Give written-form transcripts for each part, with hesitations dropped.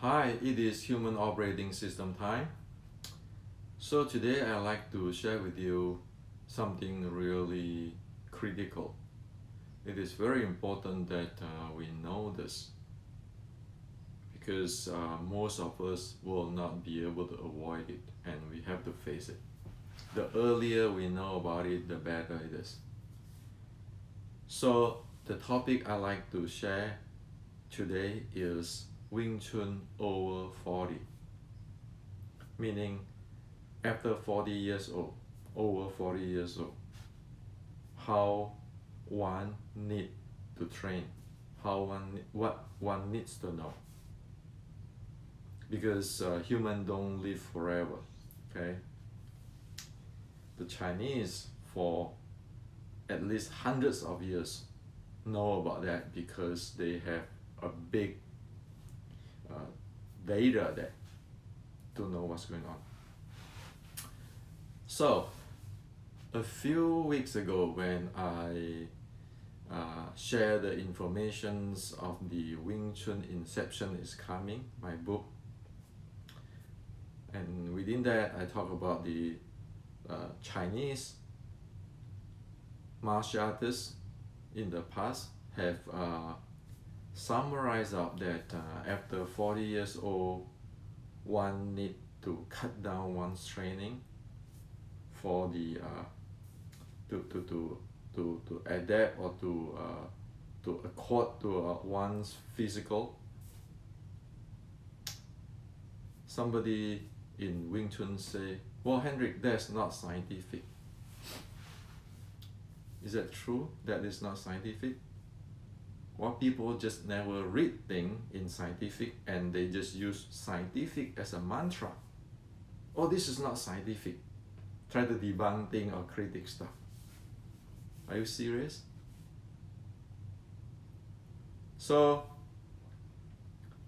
Hi, it is Human Operating System time. So today I'd like to share with you something really critical. It is very important that we know this because most of us will not be able to avoid it and we have to face it. The earlier we know about it, the better it is. So the topic I like to share today is Wing Chun over 40, meaning after 40 years old, over 40 years old, how one need to train, what one needs to know. Because human don't live forever, okay? The Chinese for at least hundreds of years know about that because they have a big data there to know what's going on. So, a few weeks ago when I shared the informations of the Wing Chun Inception is coming, my book, and within that I talk about the Chinese martial artists in the past have summarized up that after 40 years old, one need to cut down one's training for the to adapt or to accord to one's physical. Somebody in Wing Chun say, well, Hendrik, that's not scientific. Is that true? That is not scientific? Well, people just never read things in scientific and they just use scientific as a mantra. Oh, this is not scientific. Try to debunk things or critic stuff. Are you serious? So,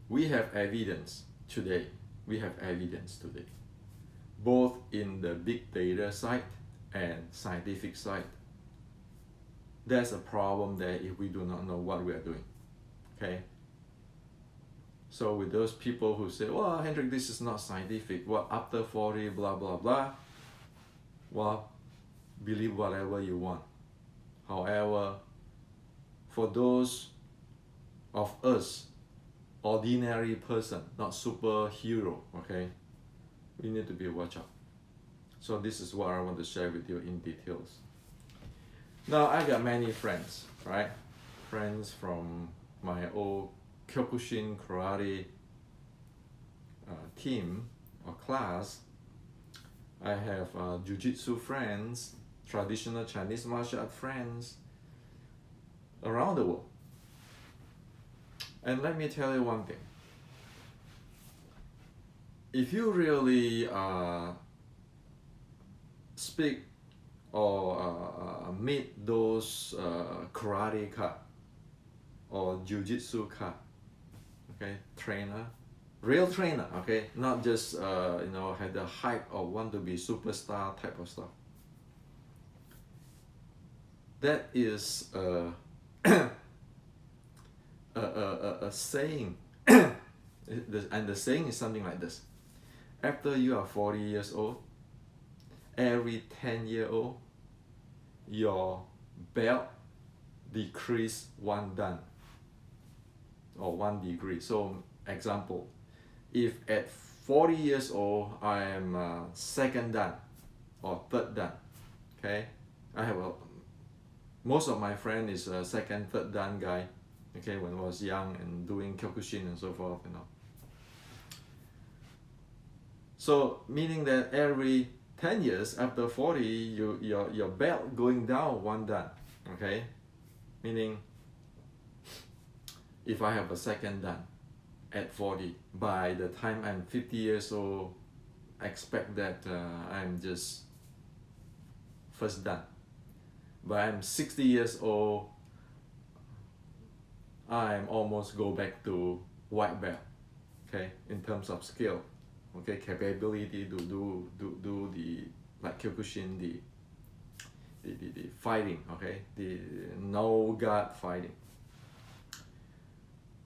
we have evidence today. Both in the big data side and scientific side. There's a problem there if we do not know what we are doing, okay? So with those people who say, well, Hendrik, this is not scientific, well, after 40, blah, blah, blah, well, believe whatever you want. However, for those of us, ordinary person, not superhero, okay, we need to be watch out. So this is what I want to share with you in details. Now, I got many friends, right? Friends from my old Kyokushin karate team or class. I have jiu-jitsu friends, traditional Chinese martial art friends around the world. And let me tell you one thing. If you really speak or meet those karateka or jiu-jitsu okay, trainer, real trainer, okay, not just had the hype or want to be superstar type of stuff. That is a saying, and the saying is something like this: after you are 40 years old, every 10-year-old, your belt decrease 1 dan or 1 degree. So, example, if at 40 years old I am second dan or third dan, okay, I have most of my friend is a second, third dan guy, okay, when I was young and doing Kyokushin and so forth, So, meaning that every 10 years after 40, your belt going down 1 dan, okay? Meaning, if I have a second dan at 40, by the time I'm 50 years old, I expect that I'm just first dan. By I'm 60 years old, I'm almost go back to white belt, okay, in terms of skill. Okay, capability to do the like Kyokushin, the fighting, okay, the no guard fighting.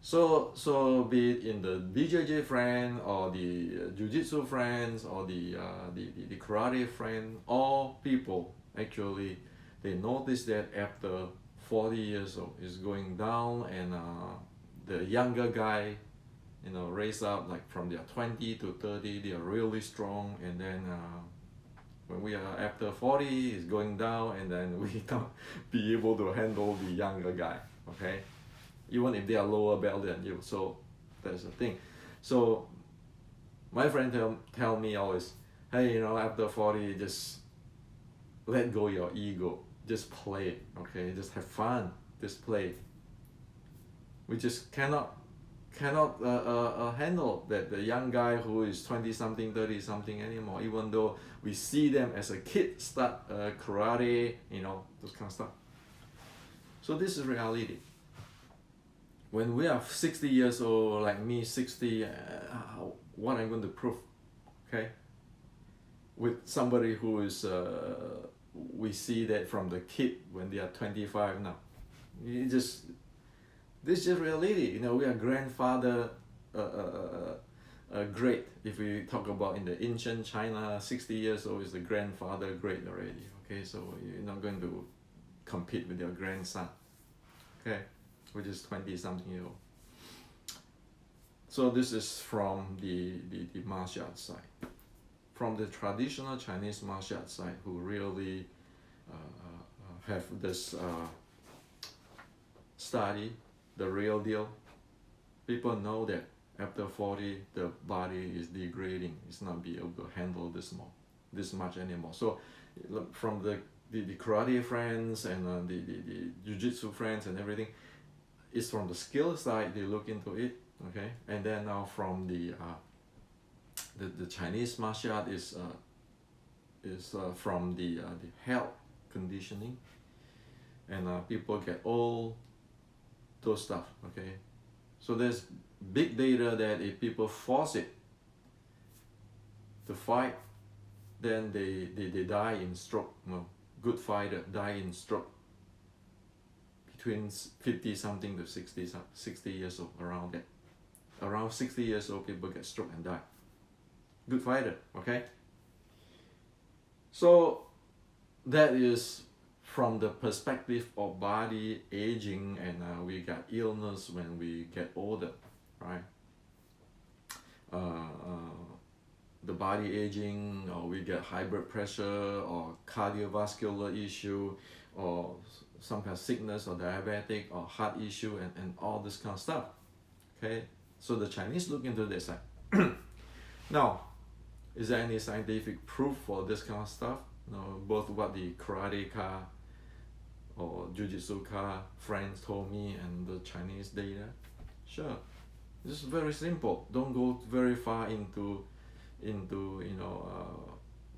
So be it in the BJJ friend or the Jiu-Jitsu friends or the karate friend, all people actually they notice that after 40 years old is going down, and the younger guy, raise up like from their 20 to 30, they are really strong, and then when we are after 40 is going down, and then we can't be able to handle the younger guy, okay, even if they are lower belt than you. So that's the thing. So my friend tell me always, hey, after 40, just let go your ego, just play, okay, just have fun, just play. We just cannot handle that the young guy who is 20 something, 30 something anymore, even though we see them as a kid start karate, those kind of stuff. So this is reality. When we are 60 years old, like me 60, what I'm going to prove, okay, with somebody who is we see that from the kid when they are 25 now. This is just reality. We are grandfather grade. If we talk about in the ancient China, 60 years old is the grandfather grade already. Okay, so you're not going to compete with your grandson, okay, which is 20 something years old. So this is from the martial arts side. From the traditional Chinese martial arts side, who really have this study the real deal, people know that after 40 the body is degrading, it's not be able to handle this much anymore. So from the karate friends and the jiu-jitsu friends and everything, it's from the skill side they look into it, okay, and then now from the Chinese martial art is from the health conditioning, and people get all those stuff, okay. So there's big data that if people force it to fight, then they die in stroke. Good fighter die in stroke between 50 something to 60 years old, around that. Around 60 years old, people get stroke and die. Good fighter, okay. So that is from the perspective of body aging, and we got illness when we get older, right? The body aging, or we get high blood pressure, or cardiovascular issue, or some kind of sickness, or diabetic, or heart issue, and all this kind of stuff, okay? So the Chinese look into this side. Now, is there any scientific proof for this kind of stuff? No, both what the karate-ka or jiu-jitsu-ka friends told me and the Chinese data. Sure, it's very simple. Don't go very far into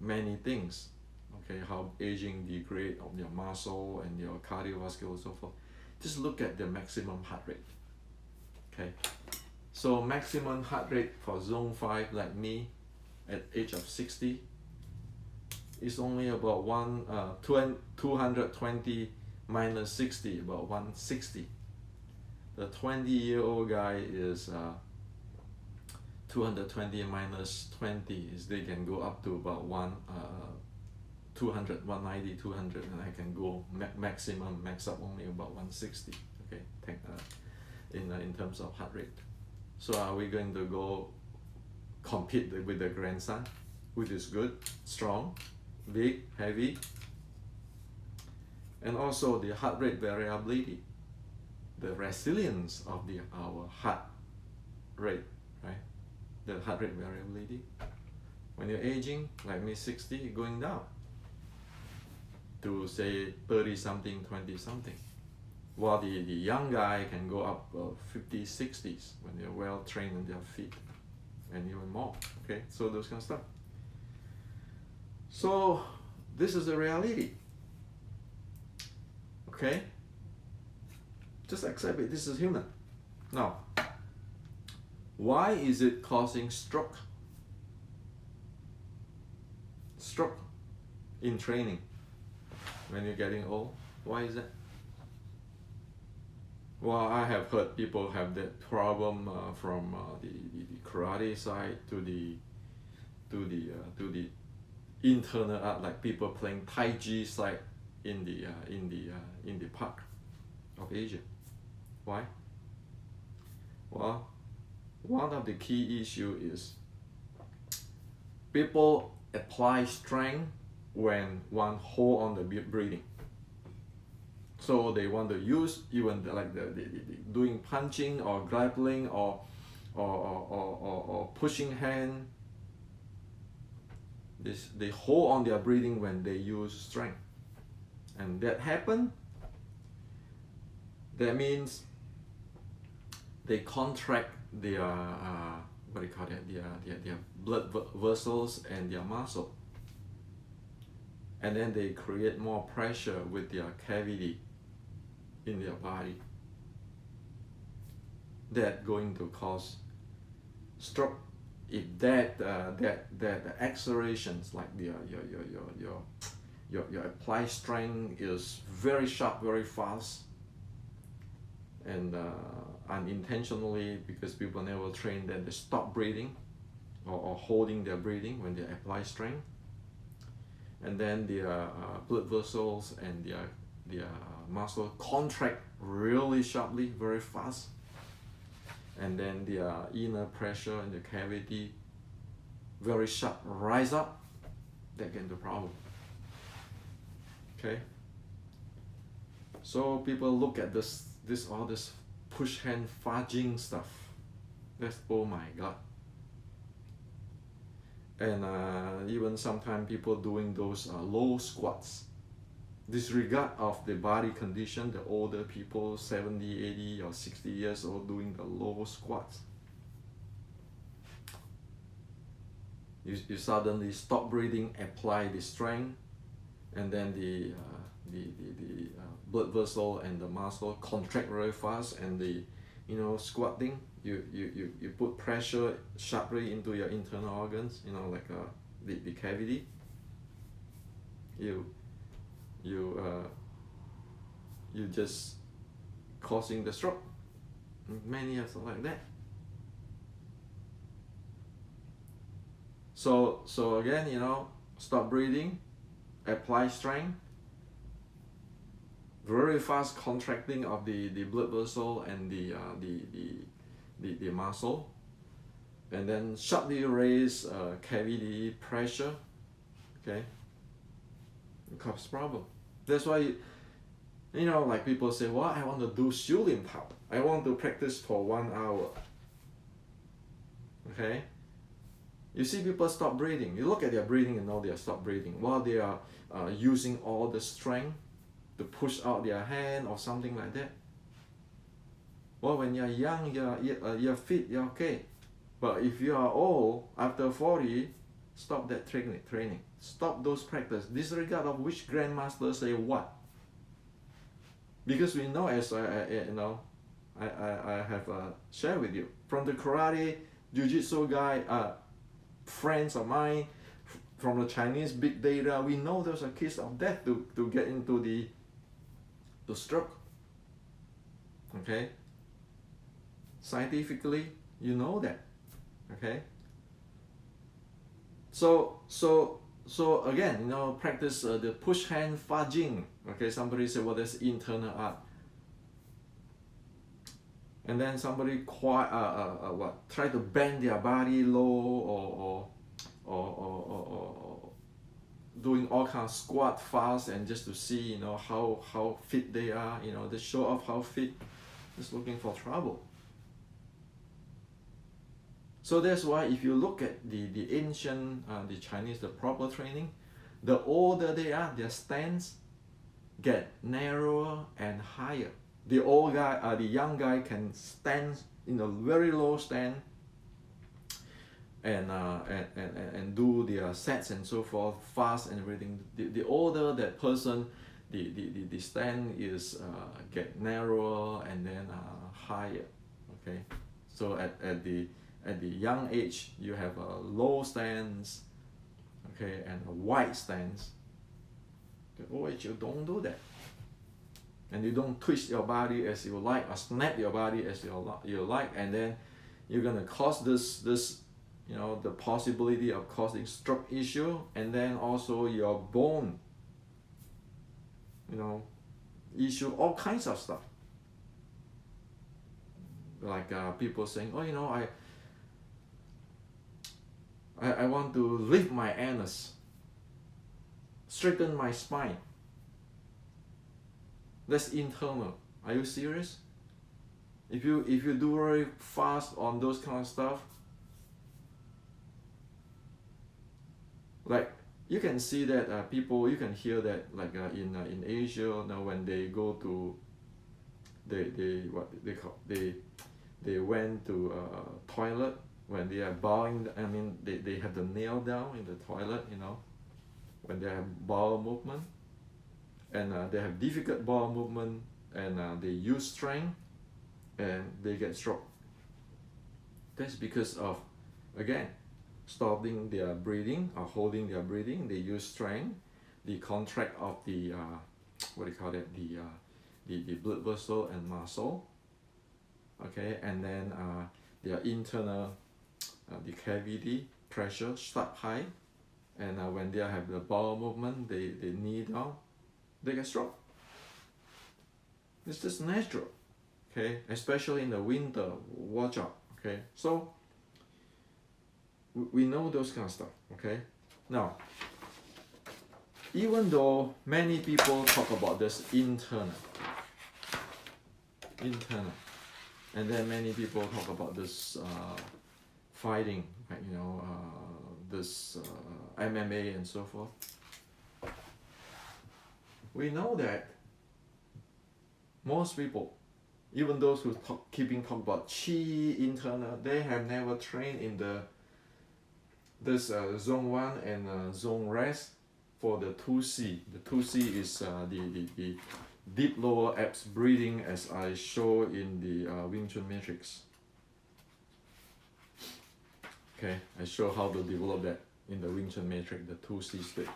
many things. Okay, how aging degrade of your muscle and your cardiovascular and so forth. Just look at the maximum heart rate. Okay, so maximum heart rate for zone 5 like me at age of 60 is only about 220 minus 60, about 160. The 20-year-old guy is 220 minus 20 is they can go up to about 200, 190, 200, and I can go max up only about 160. Okay, in terms of heart rate. So are we going to go compete with the grandson, which is good, strong, big, heavy, and also the heart rate variability, the resilience of our heart rate, right? The heart rate variability. When you're aging, like me 60, going down to say 30 something, 20 something, while the young guy can go up 50s, 60s when they're well trained on their feet, and even more. Okay, so those kind of stuff. So this is the reality. Okay, just accept it. This is human. Now, why is it causing stroke? Stroke in training when you're getting old. Why is that? Well, I have heard people have that problem from the karate side to the internal art, like people playing Tai Chi side in the park of Asia. Why? Well, one of the key issue is people apply strength when one hold on the breathing. So they want to use even like the doing punching or grappling or pushing hand. They hold on their breathing when they use strength, and that happen. That means they contract their what do you call that? Their blood vessels and their muscle, and then they create more pressure with their cavity in their body. That going to cause stroke if that accelerations, like your applied strength is very sharp, very fast, and unintentionally, because people never train, that they stop breathing or holding their breathing when they apply strength, and then their blood vessels and their muscle contract really sharply, very fast, and then their inner pressure in the cavity very sharp rise up. That get the problem. Okay, so people look at all this push hand fudging stuff. That's, oh my god. And even sometimes people doing those low squats, disregard of the body condition. The older people, 70, 80 or 60 years old, doing the low squats. You suddenly stop breathing, apply the strength, and then the blood vessel and the muscle contract very fast, and the squatting, you put pressure sharply into your internal organs, like the cavity. You just causing the stroke. Many are like that. So again, stop breathing, apply strength, very fast contracting of the blood vessel and the muscle, and then sharply raise cavity pressure. Okay, it causes problem. That's why like people say, well, I want to do 修炼跑. I want to practice for 1 hour. Okay, you see people stop breathing. You look at their breathing and know they are stop breathing while they are using all the strength to push out their hand or something like that. Well, when you're young, you're fit, you're okay. But if you are old, after 40, stop that training. Stop those practice, disregard of which grandmaster say what. Because we know, as I have shared with you, from the karate, jiu-jitsu guy, friends of mine, from the Chinese big data, we know there's a case of death to get into the stroke. Okay, scientifically, you know that. Okay, so again, practice the push hand fudging. Okay, somebody say, well, that's internal art. And then somebody try to bend their body low or doing all kinds of squat fast, and just to see how fit they are, to show off how fit, just looking for trouble. So that's why if you look at the ancient the Chinese, the proper training, the older they are, their stance get narrower and higher. The old guy, the young guy can stand in a very low stand and do their sets and so forth fast and everything. The older that person, the stand is get narrower and then higher. Okay, so at the young age you have a low stance, okay, and a wide stance. The old age you don't do that. and you don't twist your body as you like or snap your body as you like, and then you're gonna cause this the possibility of causing stroke issue, and then also your bone issue, all kinds of stuff. Like people saying, oh, I want to lift my anus, straighten my spine. That's internal. Are you serious? If you do very fast on those kind of stuff, like you can see that people, you can hear that like in Asia, when they go to they went to toilet, when they are bowing, I mean they have the nail down in the toilet, when they have bowel movement, and they have difficult bowel movement, and they use strength, and they get stroke. That's because of, again, stopping their breathing or holding their breathing. They use strength, the contract of the the blood vessel and muscle, okay, and then their internal the cavity pressure start high, and when they have the bowel movement, they knee down, they get stroke. It's just natural, okay, especially in the winter. Watch out, okay. So we know those kind of stuff, okay. Now, even though many people talk about this internal, and then many people talk about this fighting, like, this MMA and so forth, we know that most people, even those who keeping talk about chi internal, they have never trained in this zone 1 and zone rest for the 2C. The 2C is the deep lower abs breathing, as I show in the Wing Chun matrix. Okay, I show how to develop that in the Wing Chun matrix, the 2C state,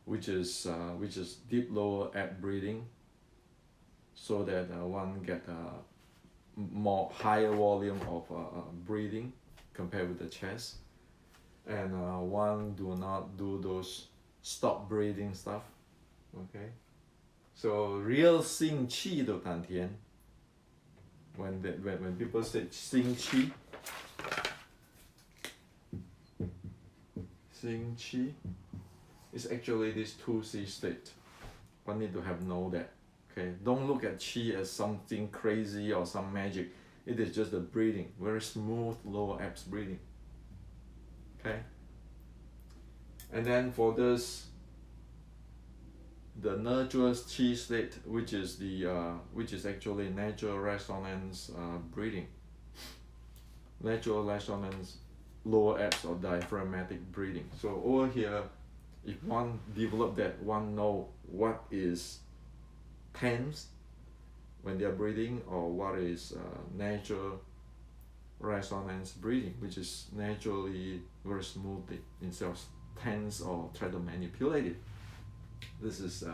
which is deep lower ab breathing, so that one get more higher volume of breathing compared with the chest, and one do not do those stop breathing stuff. Okay, so real Xing Qi de Dan Tian, when people say Xing Qi, Xing Qi is actually this 2C state. One need to know that. Okay, don't look at Qi as something crazy or some magic. It is just the breathing, very smooth lower abs breathing. Okay, and then for this, the natural Qi state, which is actually natural resonance breathing, natural resonance lower abs or diaphragmatic breathing. So over here, if one develop that, one know what is tense when they are breathing, or what is natural resonance breathing, which is naturally very smoothly instead of tense or try to manipulate it. This is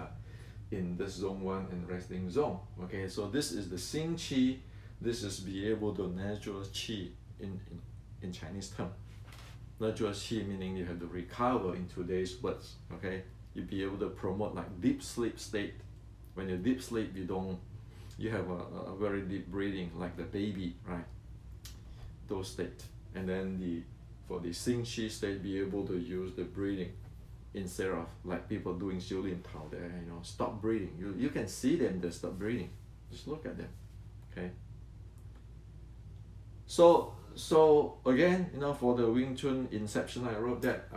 in this zone 1 and resting zone. Okay, so this is the Xing Qi. This is be able to natural Qi in Chinese term. Natural Qi meaning you have to recover in today's words. Okay, you be able to promote like deep sleep state. When you deep sleep, you have a very deep breathing like the baby, right? Those state, and then for the Xing Qi state, be able to use the breathing instead of like people doing Xiu Lin Tao there, stop breathing. You can see them, they stop breathing. Just look at them, okay? So again, for the Wing Chun Inception, I wrote that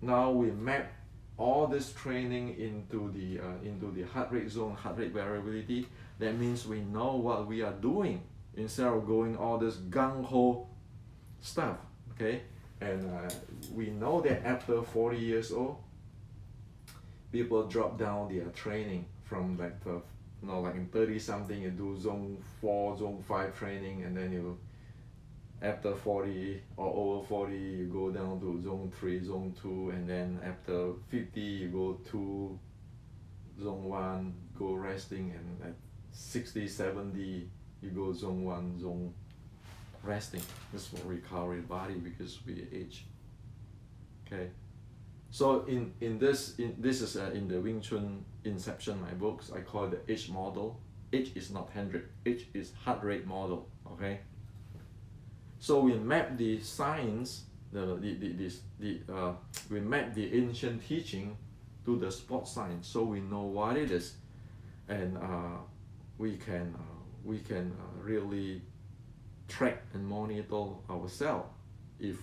now we map all this training into the heart rate zone, heart rate variability. That means we know what we are doing instead of going all this gung-ho stuff, okay? And we know that after 40 years old, people drop down their training from like in 30 something, you do zone 4, zone 5 training, and then after 40 or over 40, you go down to zone 3, zone 2, and then after 50, you go to zone 1, go resting, and at 60, 70, you go zone 1, zone resting. This will recover your body because we age. Okay. So in this is in the Wing Chun Inception, my books, I call it the H model. H is not 100, H is heart rate model. Okay. So we map the science, we map the ancient teaching to the sports science, so we know what it is, and we can really track and monitor ourselves if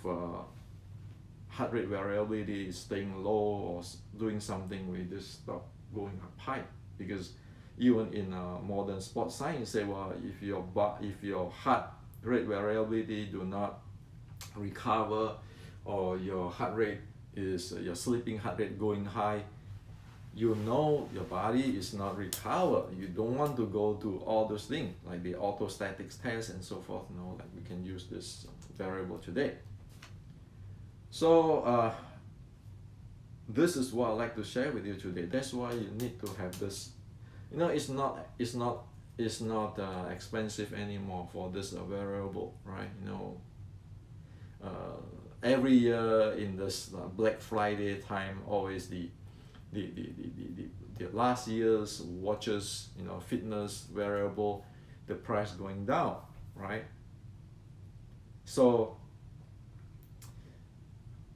heart rate variability is staying low or doing something. We just stop going up high, because even in modern sports science say, well, if your heart rate variability do not recover, or your heart rate is your sleeping heart rate going high, you know your body is not recovered. You don't want to go to all those things like the autostatics test and so forth. No, like we can use this variable today. So this is what I'd like to share with you today. That's why you need to have this. You know, it's not expensive anymore for this variable, right? You know, every year in this Black Friday time, always the last year's watches, you know, fitness variable, the price going down, right? So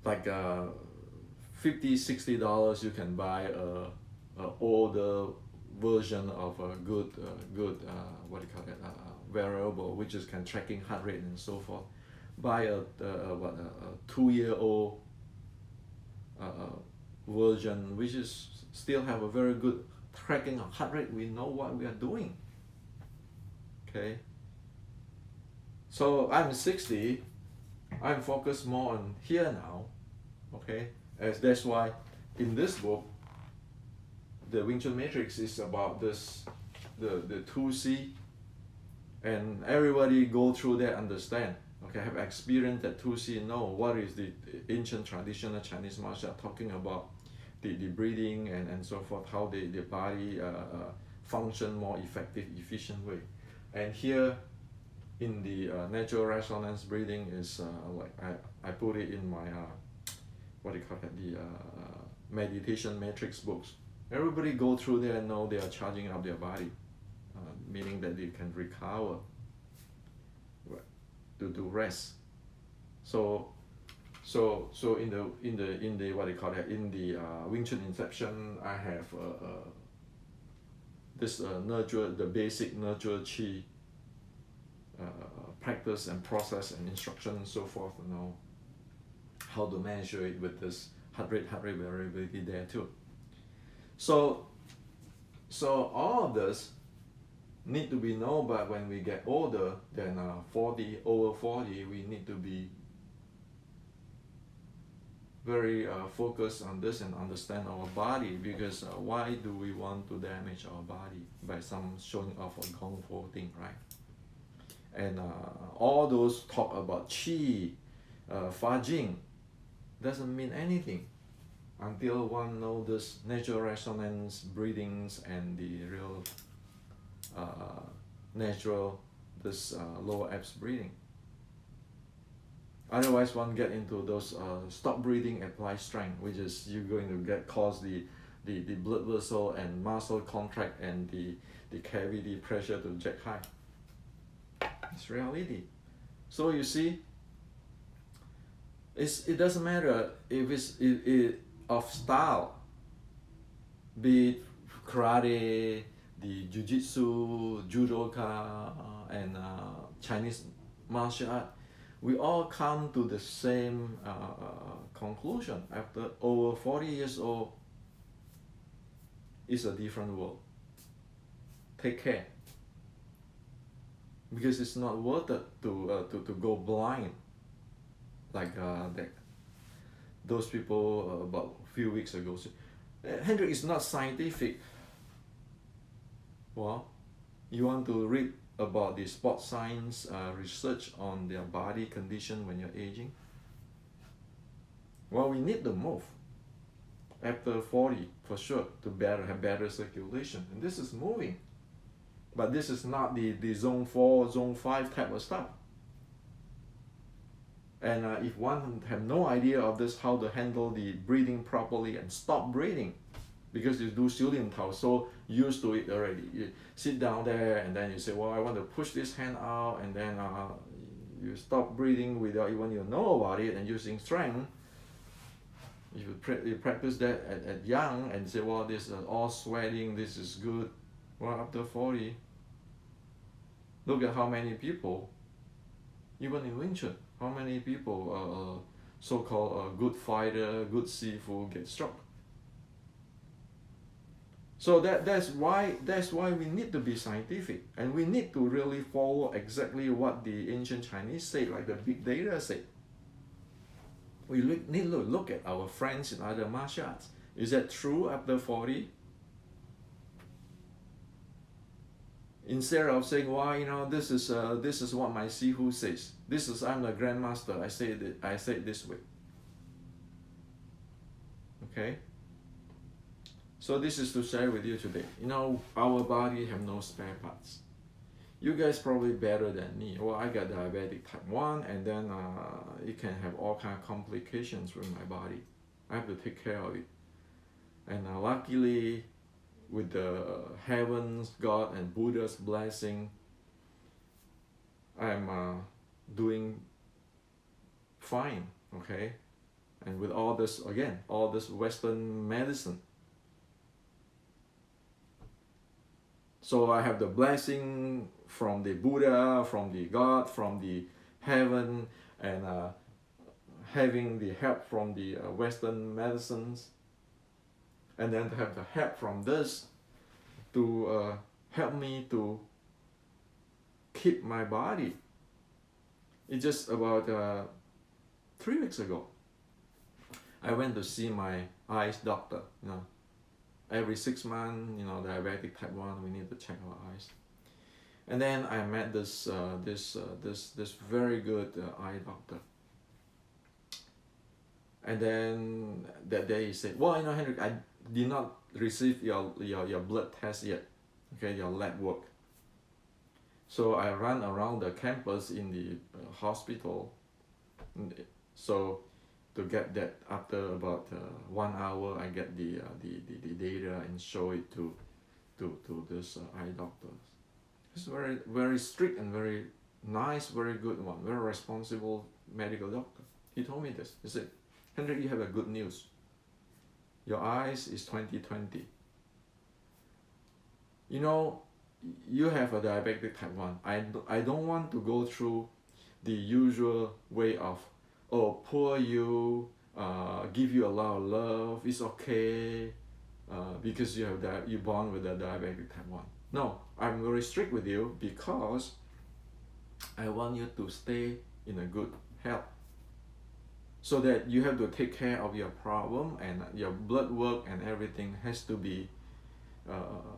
like $50-$60 you can buy a older version of a good what do you call it, variable, which is can tracking heart rate and so forth. Buy a 2-year-old version which is still have a very good tracking of heart rate. We know what we are doing. Okay, so I'm 60, I'm focused more on here now. Okay, as that's why in this book the Wing Chun Matrix is about this, the 2C, and everybody go through that, understand, okay, have experienced that 2C, know what is the ancient traditional Chinese martial art talking about, the breathing and so forth, how the body function more effective, efficient way. And here in the natural resonance breathing is like I put it in my what do you call it, the meditation matrix books. Everybody go through there and know they are charging up their body, meaning that they can recover to do rest. So in the what do you call it, in the Wing Chun Inception, I have this nurture, the basic nurture chi practice and process and instruction and so forth. You know how to measure it with this heart rate variability there too. So all of this need to be known, but when we get older, then over 40, we need to be very focused on this and understand our body, because why do we want to damage our body by some showing off a kung fu thing, right? And all those talk about qi, fa jing, doesn't mean anything until one knows this natural resonance breathings and the real natural this lower abs breathing. Otherwise one get into those stop breathing, apply strength, which is you're going to cause the blood vessel and muscle contract and the cavity pressure to jack high. It's reality. So you see, it doesn't matter if it's of style, be it karate, the jiu-jitsu, judoka, and Chinese martial art. We all come to the same conclusion. After over 40 years old, it's a different world. Take care, because it's not worth it to go blind like those people about a few weeks ago said, Hendrik, is not scientific. Well, you want to read about the sports science research on their body condition when you're aging? Well, we need to move. after 40 for sure to have better circulation. And this is moving. But this is not the zone 4, zone 5 type of stuff. And if one have no idea of this, how to handle the breathing properly and stop breathing, because you do 修炼头, so used to it already. You sit down there and then you say, well, I want to push this hand out, and then you stop breathing without even you know about it and using strength. If you practice that at young and say, well, this is all sweating, this is good. Well, after 40, look at how many people, even in Wing Chun, how many people, so-called good fighter, good sifu, get struck. So that's why we need to be scientific, and we need to really follow exactly what the ancient Chinese say, like the big data say. We need to look at our friends in other martial arts. Is that true after 40? Instead of saying, well, this is what my sifu says. I'm the grandmaster. I say it this way. Okay. So this is to share with you today. Our body have no spare parts. You guys probably better than me. Well, I got diabetic type 1, and then it can have all kind of complications with my body. I have to take care of it. And luckily, with the heavens, God, and Buddha's blessing, I'm doing fine, okay? And with all this Western medicine. So I have the blessing from the Buddha, from the God, from the heaven, and having the help from the Western medicines, and then to have the help from this to help me to keep my body. It's just about 3 weeks ago, I went to see my eyes doctor. Every 6 months, diabetic type 1, we need to check our eyes. And then I met this very good eye doctor. And then that day he said, well, Henrik, I did not receive your blood test yet, okay, your lab work. So I ran around the campus in the hospital. So to get that, after about 1 hour, I get the data and show it to this eye doctor. He's very, very strict and very nice, very good one, very responsible medical doctor. He told me this. He said, Henrik, you have a good news. Your eyes is 20/20. You have a diabetic type 1. I don't want to go through the usual way of, poor you, give you a lot of love, it's okay, because you're born with a diabetic type 1. No, I'm very strict with you because I want you to stay in a good health. So that you have to take care of your problem, and your blood work and everything has to be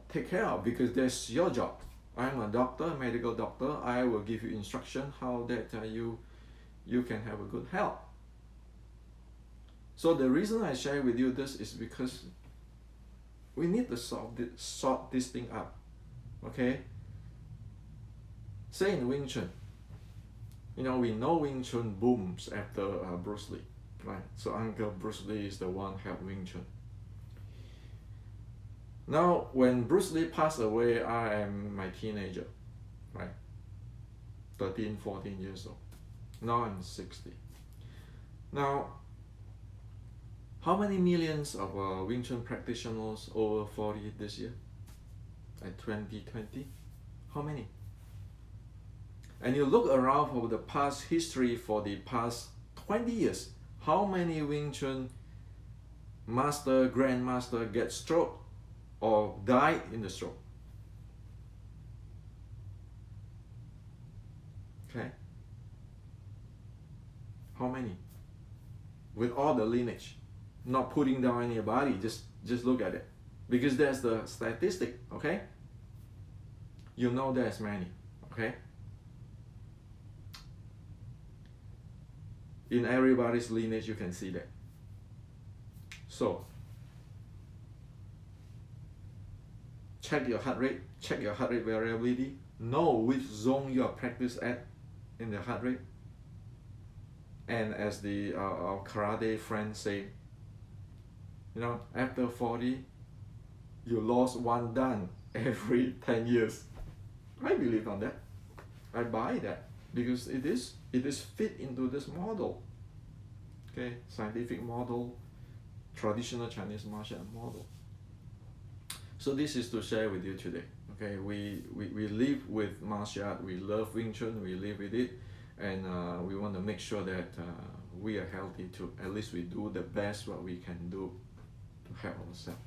take care of, because that's your job. I'm a doctor, medical doctor. I will give you instruction how that you can have a good health. So the reason I share with you this is because we need to sort this thing out. Okay? Say in Wing Chun, we know Wing Chun booms after Bruce Lee, right? So Uncle Bruce Lee is the one helped Wing Chun. Now, when Bruce Lee passed away, I am my teenager, right? 13, 14 years old. Now I'm 60. Now, how many millions of Wing Chun practitioners over 40 this year? At 2020? How many? And you look around for the past history for the past 20 years, how many Wing Chun master, grandmaster get stroke or died in the stroke? Okay? How many? With all the lineage. Not putting down anybody, just look at it. Because that's the statistic, okay? There's many, okay? In everybody's lineage, you can see that. So, check your heart rate, check your heart rate variability, know which zone you are practice at in the heart rate. And as the our karate friends say, you know, after 40, you lost 1 dan every 10 years. I believe on that. I buy that because it is fit into this model. Okay, scientific model, traditional Chinese martial art model. So this is to share with you today. Okay, we live with martial art, we love Wing Chun, we live with it, and we want to make sure that we are healthy too. At least we do the best what we can do to help ourselves.